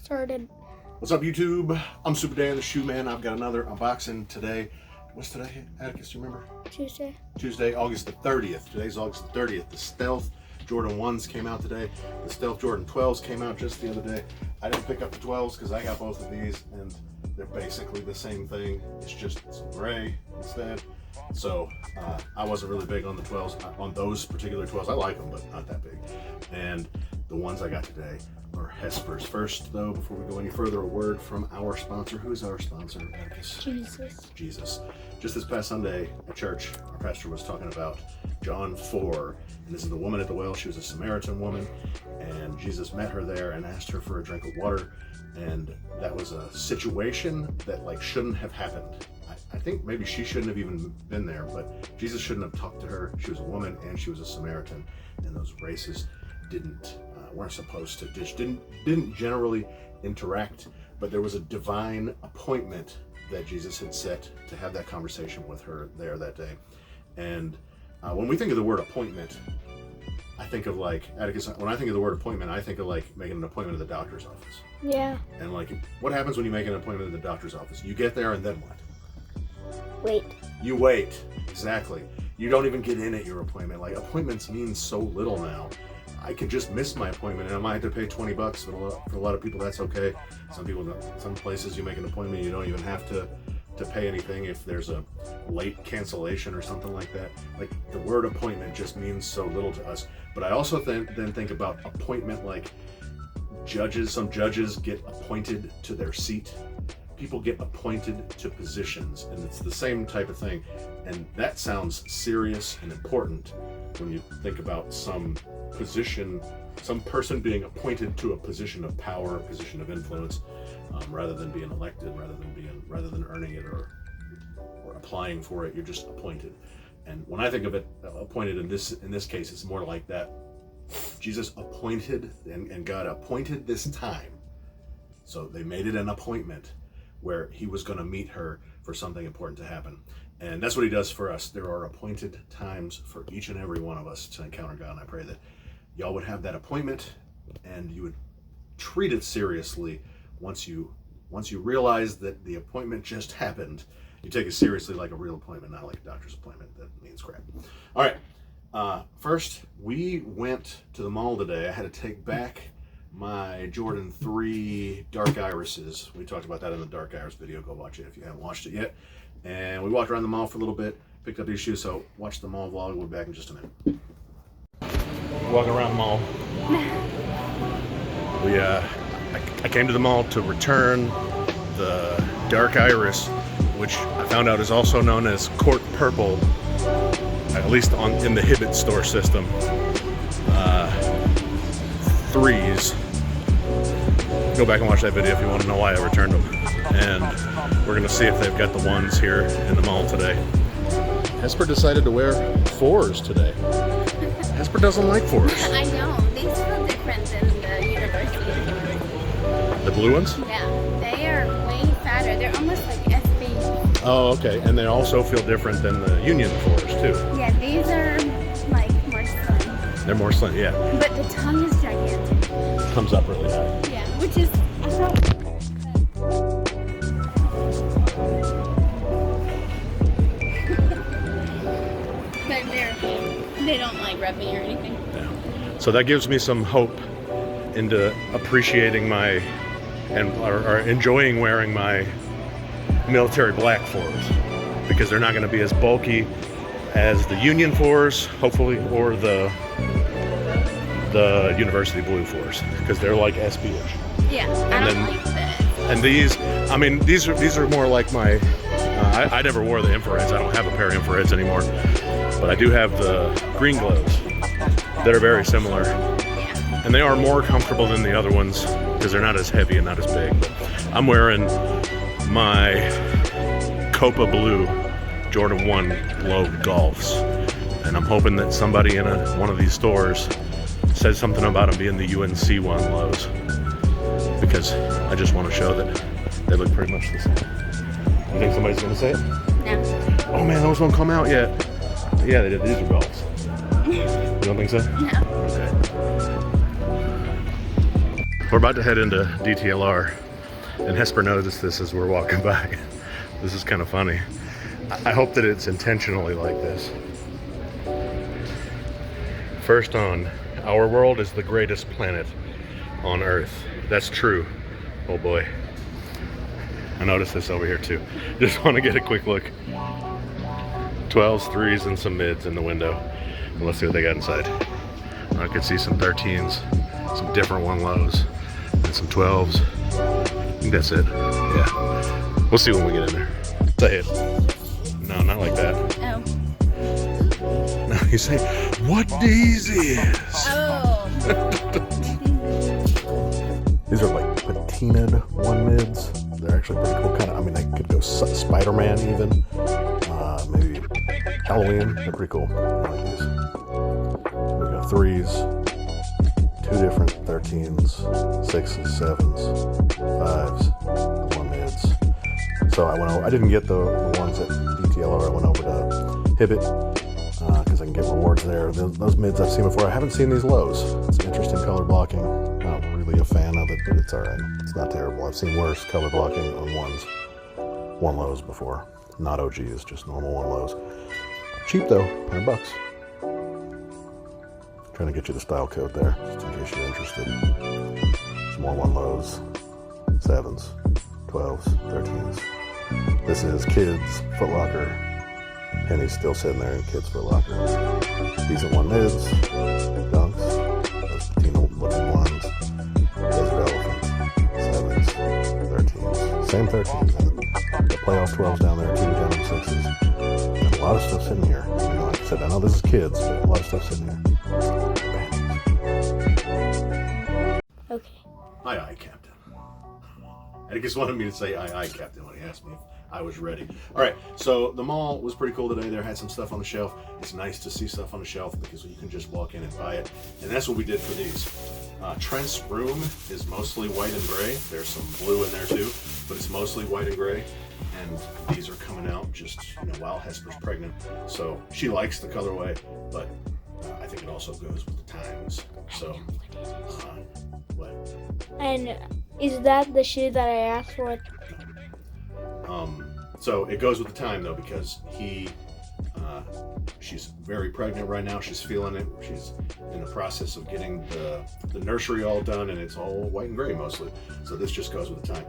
started. What's up, YouTube? I'm Super Dan, the Shoe Man. I've got another unboxing today. What's today, Atticus? Do you remember? Tuesday, August the 30th. Today's August the 30th. The Stealth Jordan 1s came out today. The Stealth Jordan 12s came out just the other day. I didn't pick up the 12s because I got both of these, and they're basically the same thing. It's just some gray instead. So I wasn't really big on the 12s, on those particular 12s. I like them, but not that big. And the ones I got today are Hespers. First, though, before we go any further, a word from our sponsor. Who is our sponsor, Atticus? Jesus. Just this past Sunday at church, our pastor was talking about John 4. And this is the woman at the well. She was a Samaritan woman, and Jesus met her there and asked her for a drink of water. And that was a situation that shouldn't have happened. I think maybe she shouldn't have even been there, but Jesus shouldn't have talked to her. She was a woman and she was a Samaritan, and those races weren't supposed to, just didn't generally interact. But there was a divine appointment that Jesus had set to have that conversation with her there that day. And when we think of the word appointment, I think of Atticus, when I think of the word appointment, I think of making an appointment at the doctor's office. Yeah. And what happens when you make an appointment at the doctor's office? You get there and then what? Wait. You wait. Exactly. You don't even get in at your appointment. Appointments mean so little now. I could just miss my appointment and I might have to pay $20, but for a lot of people that's okay. Some places you make an appointment, you don't even have to pay anything if there's a late cancellation or something like that. The word appointment just means so little to us. But I also then think about appointment judges. Some judges get appointed to their seat. People get appointed to positions, and it's the same type of thing. And that sounds serious and important when you think about some position, some person being appointed to a position of power, a position of influence, rather than being elected, rather than earning it or applying for it. You're just appointed. And when I think of it, appointed in this case, it's more like that. Jesus appointed, and God appointed this time. So they made it an appointment where he was going to meet her for something important to happen. And that's what he does for us. There are appointed times for each and every one of us to encounter God. And I pray that y'all would have that appointment and you would treat it seriously. Once you realize that the appointment just happened, you take it seriously like a real appointment, not like a doctor's appointment. That means crap. All right. First, we went to the mall today. I had to take back my Jordan 3 Dark Irises. We talked about that in the Dark Iris video. Go watch it if you haven't watched it yet. And we walked around the mall for a little bit, picked up these shoes, so watch the mall vlog. We'll be back in just a minute. Walking around the mall. I came to the mall to return the Dark Iris, which I found out is also known as Court Purple, at least in the Hibbett store system. 3s. Go back and watch that video if you want to know why I returned them. And we're going to see if they've got the 1s here in the mall today. Hesper decided to wear 4s today. Hesper doesn't like 4s. I know. These feel different than the university. The blue ones? Yeah. They are way fatter. They're almost like SB. Oh, okay. And they also feel different than the Union 4s, too. Yeah, these are more slim. They're more slim, yeah. But the tongue is gigantic. Comes up really high. Yeah, which is... They don't like rubbing or anything. Yeah. So that gives me some hope into appreciating or enjoying wearing my military black 4s, because they're not going to be as bulky as the Union 4s, hopefully, or the University blue 4s, because they're like SB-ish. Yeah, I don't like that. And these are more like my. I never wore the infrareds. I don't have a pair of infrareds anymore, but I do have the green gloves that are very similar. Yeah. And they are more comfortable than the other ones because they're not as heavy and not as big. But I'm wearing my Copa Blue Jordan 1 Low Golfs, and I'm hoping that somebody in one of these stores says something about them being the UNC 1 lows, because I just want to show that they look pretty much the same. You think somebody's going to say it? No. Oh man, those won't come out yet. Yeah, they did. These are golfs. You don't think so? No. Okay. We're about to head into DTLR, and Hesper noticed this as we're walking by. This is kind of funny. I hope that it's intentionally like this. First on, our world is the greatest planet on Earth. That's true. Oh boy. I noticed this over here too. Just want to get a quick look. 12s, 3s, and some mids in the window. And let's see what they got inside. I can see some 13s, some different 1 lows, and some 12s. I think that's it. Yeah. We'll see when we get in there. Say it. No, not like that. Oh. No, you say, what these is? Oh. These are like patinaed 1 mids. They're actually pretty cool. Kind of, I mean, they could go Spider-Man even. Maybe Halloween. They're pretty cool. I like these. We got 3s, 2 different 13s, 6s, 7s, 5s, 1 mids. So I went over. I didn't get the ones at DTLR. I went over to Hibbett because I can get rewards there. Those mids I've seen before. I haven't seen these lows. It's interesting color blocking. Not really a fan of it, but it's alright. It's not terrible. I've seen worse color blocking on 1 lows before. Not OGs, just normal 1 lows. Cheap though, $100. Trying to get you the style code there, just in case you're interested. Some more 1 lows, 7s, 12s, 13s. This is Kids Foot Locker. Penny's still sitting there in Kids Foot Locker. Decent 1 mids, dunks, those patina looking ones, Desert Elephant, 7s, 13s. Same 13s. The playoff 12s down there, 2 denim 6s. And a lot of stuff sitting here. You know, like I said, I know this is kids, but a lot of stuff sitting here. Okay. Aye, Captain. I just wanted me to say aye, Captain, when he asked me if I was ready. All right, so the mall was pretty cool today. There had some stuff on the shelf. It's nice to see stuff on the shelf because you can just walk in and buy it. And that's what we did for these. Trent's room is mostly white and gray. There's some blue in there too, but it's mostly white and gray. And these are coming out just, while Hesper's pregnant. So she likes the colorway, but I think it also goes with the times. So, what? And is that the shoe that I asked for? So it goes with the time though, because she's very pregnant right now. She's feeling it. She's in the process of getting the nursery all done, and it's all white and gray mostly. So this just goes with the time.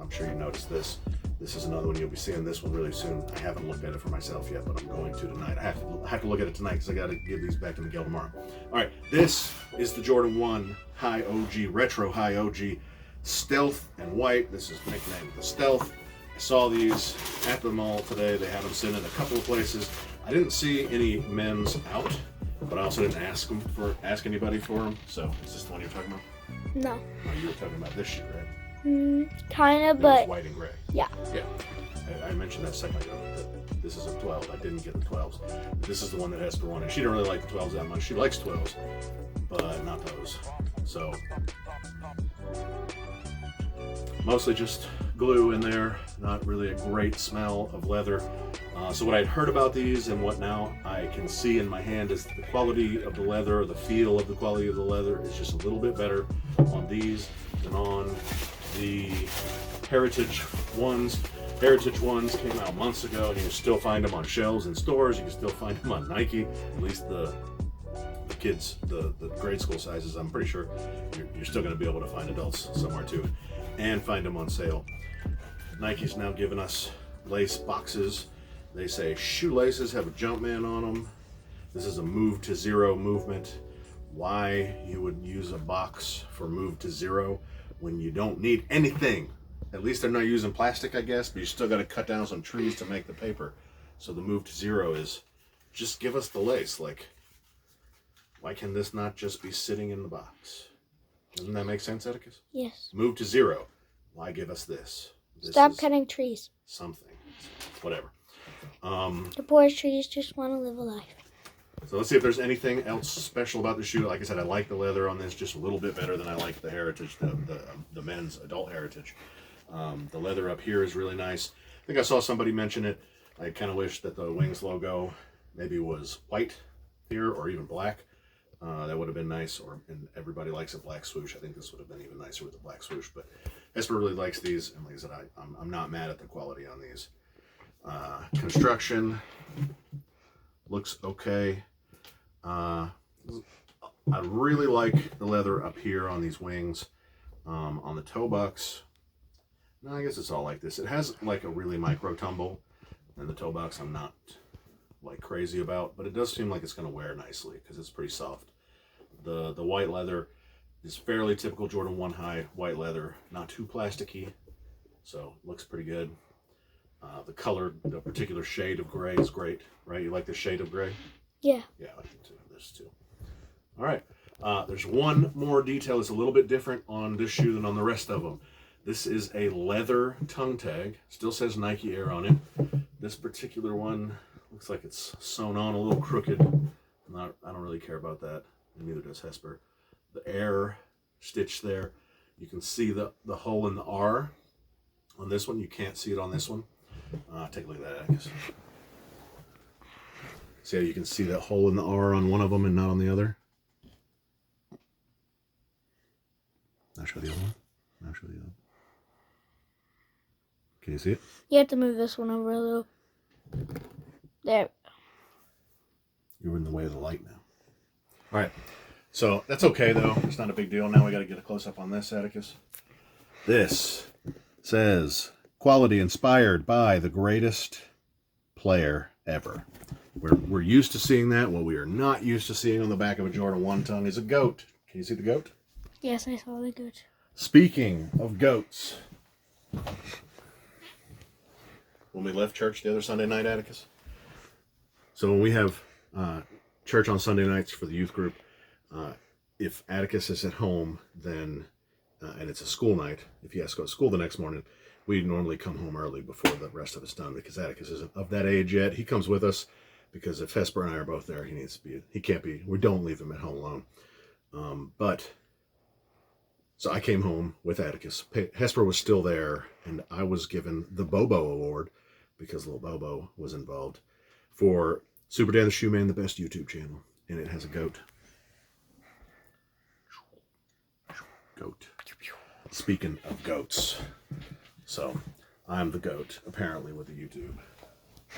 I'm sure you noticed this. This is another one. You'll be seeing this one really soon. I haven't looked at it for myself yet, but I'm going to tonight. I have to look at it tonight because I got to give these back to Miguel tomorrow. All right, this is the Jordan 1 High OG, Retro High OG, Stealth and White. This is nicknamed the Stealth. I saw these at the mall today. They had them sitting in a couple of places. I didn't see any men's out, but I also didn't ask anybody for them. So is this the one you're talking about? No. No, you were talking about this shoe, right? Kind of, It was but white and gray. yeah. Yeah. I mentioned that a second ago. That this is a 12. I didn't get the 12s. This is the one that Hesper wanted. She didn't really like the 12s that much. She likes 12s, but not those. So mostly just glue in there. Not really a great smell of leather. So what I'd heard about these and what now I can see in my hand is the quality of the leather, the feel of the quality of the leather is just a little bit better on these than on the Heritage ones. Heritage ones came out months ago, and you can still find them on shelves in stores. You can still find them on Nike, at least the kids, the grade school sizes. I'm pretty sure you're still going to be able to find adults somewhere too, and find them on sale. Nike's now giving us lace boxes. They say shoelaces have a Jumpman on them. This is a Move to Zero movement. Why you would use a box for Move to Zero when you don't need anything? At least they're not using plastic, I guess, but you still got to cut down some trees to make the paper. So the Move to Zero is just give us the lace. Like, why can this not just be sitting in the box? Doesn't that make sense, Atticus? Yes. Move to Zero. Why give us this? Stop cutting trees. Something. Whatever. The poor trees just want to live a life. So let's see if there's anything else special about the shoe. Like I said, I like the leather on this just a little bit better than I like the Heritage, the men's adult Heritage. The leather up here is really nice. I think I saw somebody mention it. I kind of wish that the Wings logo maybe was white here or even black. That would have been nice. And everybody likes a black swoosh. I think this would have been even nicer with the black swoosh. But Hesper really likes these, and like I said, I'm not mad at the quality on these. Construction looks okay. I really like the leather up here on these wings. On the toe bucks, no, I guess it's all like this. It has like a really micro tumble, and the toe box I'm not like crazy about, but it does seem like it's going to wear nicely because it's pretty soft. The white leather is fairly typical Jordan 1 high white leather, not too plasticky, so looks pretty good. The color, the particular shade of gray is great, right? You like the shade of gray? Yeah. Yeah, I like it too. There's two. All right. There's one more detail that's a little bit different on this shoe than on the rest of them. This is a leather tongue tag. Still says Nike Air on it. This particular one looks like it's sewn on a little crooked. I don't really care about that, and neither does Hesper. The Air stitch there. You can see the hole in the R on this one. You can't see it on this one. Take a look at that, Atticus. See how you can see that hole in the R on one of them and not on the other? I'll show the other one. I'll show the other. Can you see it? You have to move this one over a little. There. You're in the way of the light now. All right. So that's okay, though. It's not a big deal. Now we got to get a close-up on this, Atticus. This says, quality inspired by the greatest player ever. We're used to seeing that. What we are not used to seeing on the back of a Jordan 1 tongue is a goat. Can you see the goat? Yes, I saw the goat. Speaking of goats, when we left church the other Sunday night, Atticus, so when we have church on Sunday nights for the youth group, if Atticus is at home, then, and it's a school night, if he has to go to school the next morning, we normally come home early before the rest of it's done because Atticus isn't of that age yet. He comes with us because if Hesper and I are both there, he can't be, we don't leave him at home alone. So I came home with Atticus. Hesper was still there, and I was given the Bobo Award because little Bobo was involved for Super Dan the Shoe Man, the best YouTube channel, and it has a goat. Goat. Speaking of goats, so I'm the goat apparently with the YouTube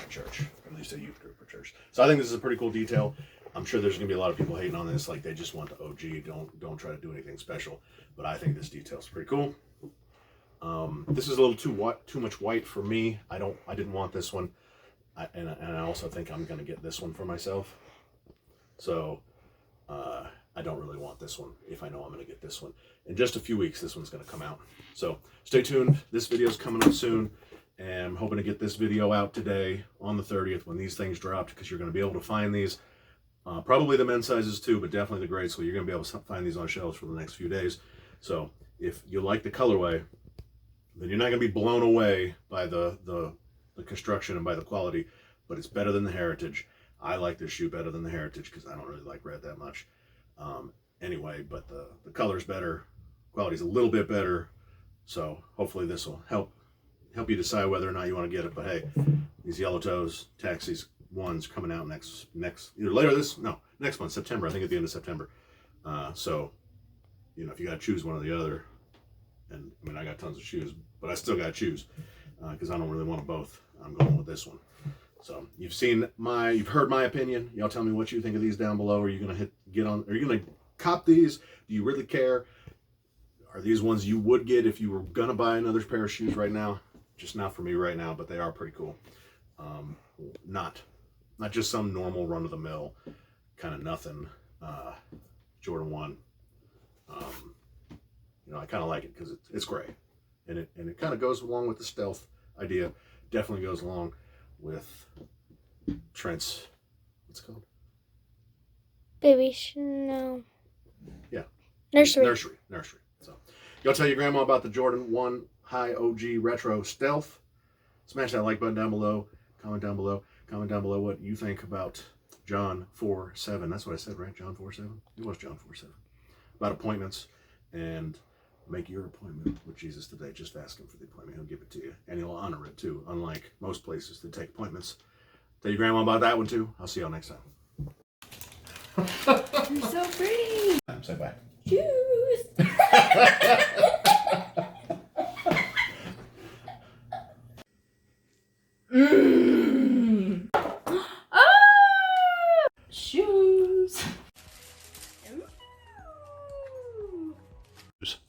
church, or at least a youth group or church. So I think this is a pretty cool detail. I'm sure there's gonna be a lot of people hating on this, like they just want the OG, don't try to do anything special. But I think this detail's pretty cool. This is a little too much white for me. I didn't want this one, and I also think I'm gonna get this one for myself. So I don't really want this one if I know I'm gonna get this one. In just a few weeks, this one's gonna come out. So stay tuned. This video's coming up soon, and I'm hoping to get this video out today on the 30th when these things dropped, because you're gonna be able to find these. Probably the men's sizes too, but definitely the grade school. You're going to be able to find these on shelves for the next few days. So if you like the colorway, then you're not going to be blown away by the construction and by the quality, but it's better than the Heritage. I like this shoe better than the Heritage because I don't really like red that much. Anyway, but the color's better, quality's a little bit better. So hopefully this will help you decide whether or not you want to get it. But hey, these Yellow Toes Taxis ones coming out next either next month, September, I think at the end of September. So if you got to choose one or the other, and I mean I got tons of shoes, but I still got to choose because I don't really want them both. I'm going with this one. So you've heard my opinion. Y'all tell me what you think of these down below. Are you gonna are you gonna cop these? Do you really care? Are these ones you would get if you were gonna buy another pair of shoes right now? Just not for me right now, but they are pretty cool. Not just some normal run-of-the-mill kind of nothing Jordan 1. I kind of like it because it's gray, and it kind of goes along with the stealth idea. Definitely goes along with Trent's, what's it called? No. Yeah. Nursery. So y'all tell your grandma about the Jordan 1 High OG Retro Stealth. Smash that like button down below. Comment down below. Comment down below what you think about John 4:7. That's what I said, right? John 4:7? It was John 4:7. About appointments. And make your appointment with Jesus today. Just ask him for the appointment. He'll give it to you. And he'll honor it too, unlike most places that take appointments. Tell your grandma about that one too. I'll see y'all next time. You're so pretty. Say bye. Shoes. Ah! Shoes.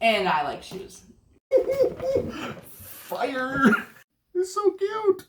And I like shoes. Fire! It's so cute.